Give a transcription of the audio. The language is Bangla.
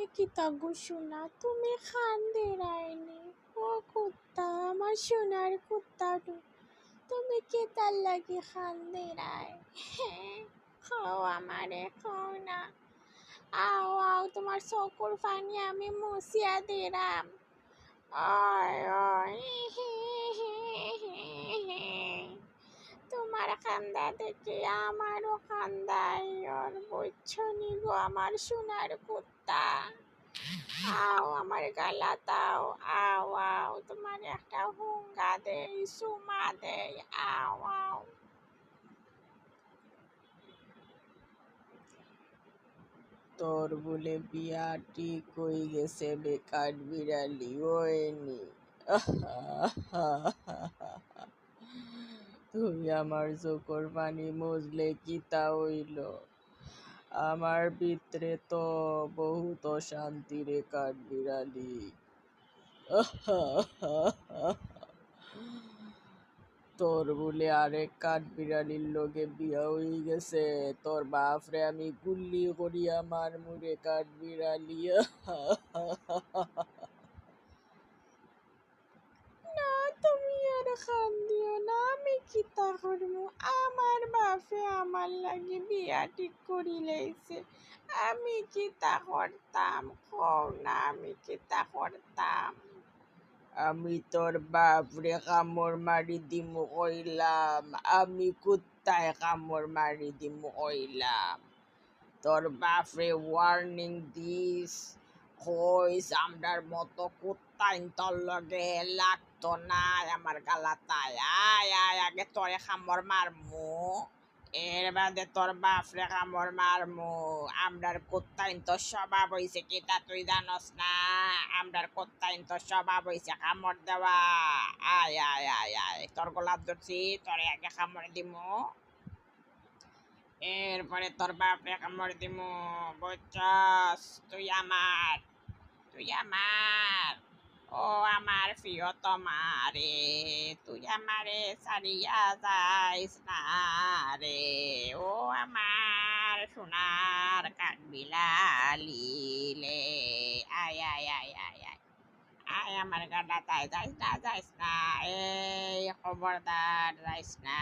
এ কি তাগো শোনা, তুমি খান্দে রায়নি। ও কুত্তা, আমার সোনার কুত্তাটু, তুমি কে তার লাগি খান্দে রায়? খাও আমারে, খাও না। আও আও, তোমার চকুর পানি আমি মুছিয়া দিলাম। ওই ওই, তোমার কান্দা দেখে আমারও কান্দাই ওর, বুঝছো নি গো আমার সোনার কুত্তা। আও আমার গালা দাও, আও আও, তোমার একটা হুঙ্গা দেই, সুমা দেই, আও আও। তোর বলে বিয়া ঠিক হয়ে গেছে বেকার বিড়ালি ওইনি। তুই আমার চোখর পানি মুজলে কিতা হইল? আমার ভিতরে তো বহুত অশান্তি রে কাঠ বিড়ালি। তোর বলে আরেক কাঠ বিড়ালির লগে বিয়া হয়ে গেছে। তোর বাপরে আমি গুল্লি করিয়া মারমু রে কাঠ বিড়ালি। না, তুমি আর কান্দিও না, আমি কিতা করমু? আমার বাপে আমার লাগি বিয়া ঠিক করি লাইছে, আমি কিতা করতাম? কও না, আমি কিতা করতাম? আমি তোর বাপরে কামড় মারি দিমু কইলাম, আমি কুত্তায় কামড় মারি দিমু কইলাম। তোর বাপরে ওয়ার্নিং দিস, কইস আমরার মতো কুত্তাইন তোর লগে লাগতো না আমার গালাতায়। আয় আয়, আগে তোরে কামড় মারমু, এর বাদে তোর বাপরে কামড় মারমু। আমরার কুত্তাইন তোর স্বভাব হইছে কিতা তুই জানস না? আমরার কুত্তাইন তোর স্বভাব হইছে কামড় দেওয়া। আয় আয় আয় আয়, তোর গোলাপ ধরছি, তোরে আগে কামড় দিমু, এরপরে তোর বাপরে কামড় দিমু, বুঝছস? তুই আমার, ও আমার প্রিয়তমারে, তুই আমারে সারিয়া যাইস না রে, ও আমার সোনার কাঠবিলালি লে। আয় আয় আয় আয় আয়, আয় আমার গাডা, তাই যাইস না, যাইস না, এই খবরদার যাইস না।